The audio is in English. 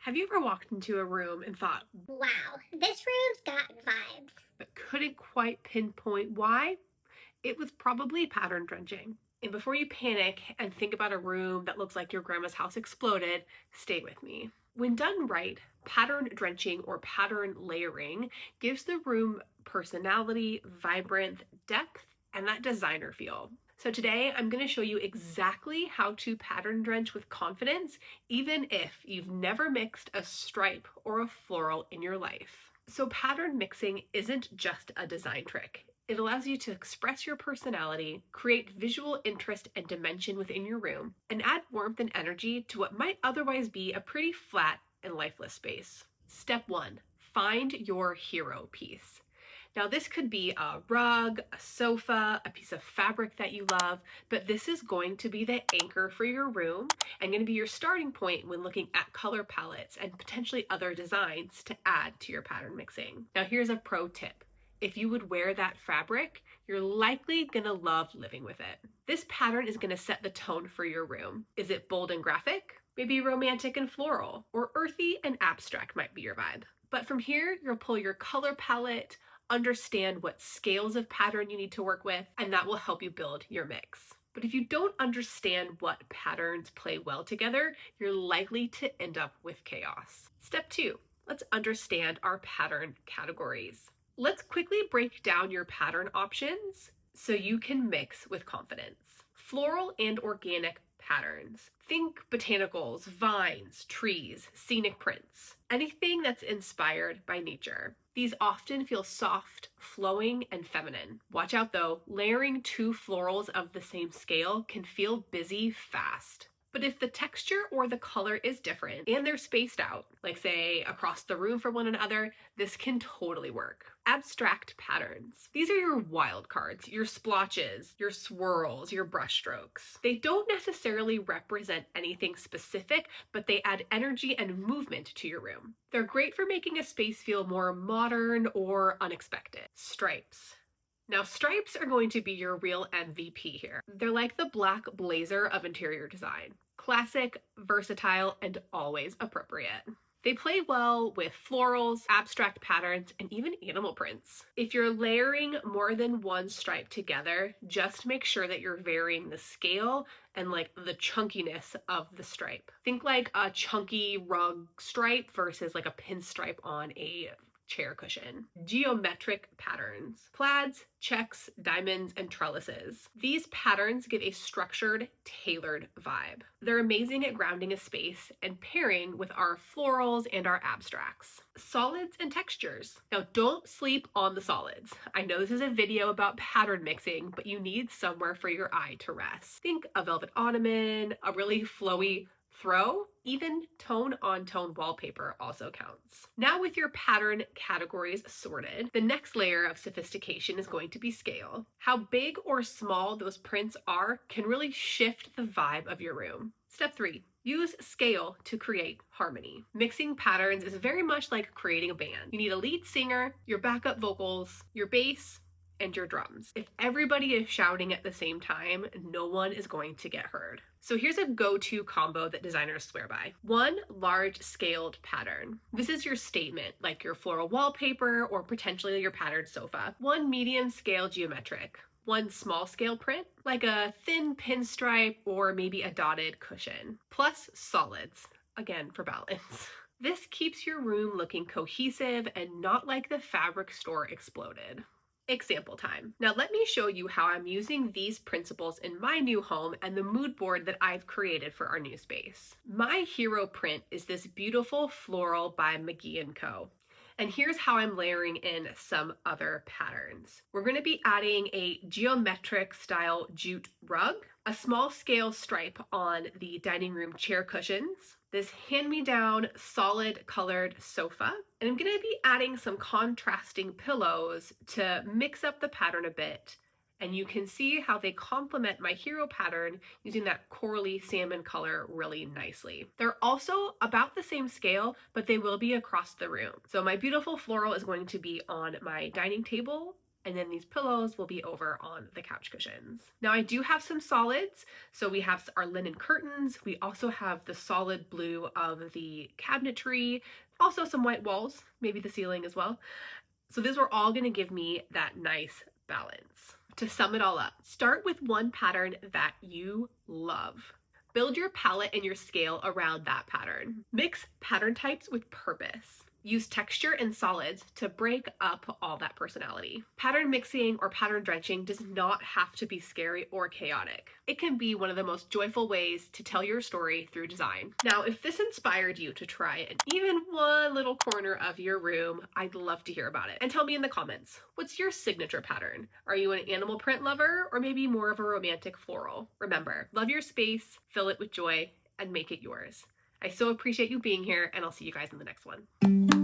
Have you ever walked into a room and thought, Wow, this room's got vibes. but couldn't quite pinpoint why? It was probably pattern drenching. And before you panic and think about a room that looks like your grandma's house exploded, stay with me. When done right, pattern drenching or pattern layering gives the room personality, vibrant depth, and that designer feel. So today I'm going to show you exactly how to pattern drench with confidence, even if you've never mixed a stripe or a floral in your life. So pattern mixing isn't just a design trick. It allows you to express your personality, create visual interest and dimension within your room, and add warmth and energy to what might otherwise be a pretty flat and lifeless space. Step 1. Find your hero piece. Now, this could be a rug, a sofa, a piece of fabric that you love, but this is going to be the anchor for your room and going to be your starting point when looking at color palettes and potentially other designs to add to your pattern mixing. Now, here's a pro tip. If you would wear that fabric, you're likely gonna love living with it. This pattern is gonna set the tone for your room. Is it bold and graphic? Maybe romantic and floral, or earthy and abstract might be your vibe. But from here, you'll pull your color palette, understand what scales of pattern you need to work with, and that will help you build your mix. But if you don't understand what patterns play well together, you're likely to end up with chaos. Step 2, let's understand our pattern categories. Let's quickly break down your pattern options so you can mix with confidence. Floral and organic patterns. Think botanicals, vines, trees, scenic prints, anything that's inspired by nature. These often feel soft, flowing, and feminine. Watch out though, layering two florals of the same scale can feel busy fast. But if the texture or the color is different and they're spaced out, like say across the room from one another, this can totally work. Abstract patterns. These are your wild cards, your splotches, your swirls, your brushstrokes. They don't necessarily represent anything specific, but they add energy and movement to your room. They're great for making a space feel more modern or unexpected. Stripes. Now, stripes are going to be your real MVP here. They're like the black blazer of interior design. Classic, versatile, and always appropriate. They play well with florals, abstract patterns, and even animal prints. If you're layering more than one stripe together, just make sure that you're varying the scale and like the chunkiness of the stripe. Think like a chunky rug stripe versus like a pinstripe on a chair cushion. Geometric patterns. Plaids, checks, diamonds, and trellises. These patterns give a structured, tailored vibe. They're amazing at grounding a space and pairing with our florals and our abstracts. Solids and textures. Now, don't sleep on the solids. I know this is a video about pattern mixing, but you need somewhere for your eye to rest. Think a velvet ottoman, a really flowy throw, even tone-on-tone wallpaper also counts. Now with your pattern categories sorted, the next layer of sophistication is going to be scale. How big or small those prints are can really shift the vibe of your room. Step 3. Use scale to create harmony. Mixing patterns is very much like creating a band. You need a lead singer, your backup vocals, your bass, and your drums. If everybody is shouting at the same time, no one is going to get heard. So here's a go-to combo that designers swear by. One large scaled pattern. This is your statement, like your floral wallpaper or potentially your patterned sofa. One medium scale geometric. One small scale print, like a thin pinstripe or maybe a dotted cushion. Plus solids, again for balance. This keeps your room looking cohesive and not like the fabric store exploded. Example time. Now let me show you how I'm using these principles in my new home and the mood board that I've created for our new space. My hero print is this beautiful floral by McGee & Co. And here's how I'm layering in some other patterns. We're going to be adding a geometric style jute rug, a small scale stripe on the dining room chair cushions, this hand-me-down solid colored sofa, and I'm going to be adding some contrasting pillows to mix up the pattern a bit. And you can see how they complement my hero pattern using that corally salmon color really nicely. They're also about the same scale, but they will be across the room. So my beautiful floral is going to be on my dining table, and then these pillows will be over on the couch cushions. Now I do have some solids. So we have our linen curtains. We also have the solid blue of the cabinetry, also some white walls, maybe the ceiling as well. So these are all gonna give me that nice balance. To sum it all up, start with one pattern that you love. Build your palette and your scale around that pattern. Mix pattern types with purpose. Use texture and solids to break up all that personality. Pattern mixing or pattern drenching does not have to be scary or chaotic. It can be one of the most joyful ways to tell your story through design. Now, if this inspired you to try it in even one little corner of your room, I'd love to hear about it. And tell me in the comments, what's your signature pattern? Are you an animal print lover or maybe more of a romantic floral? Remember, love your space, fill it with joy, and make it yours. I so appreciate you being here, and I'll see you guys in the next one.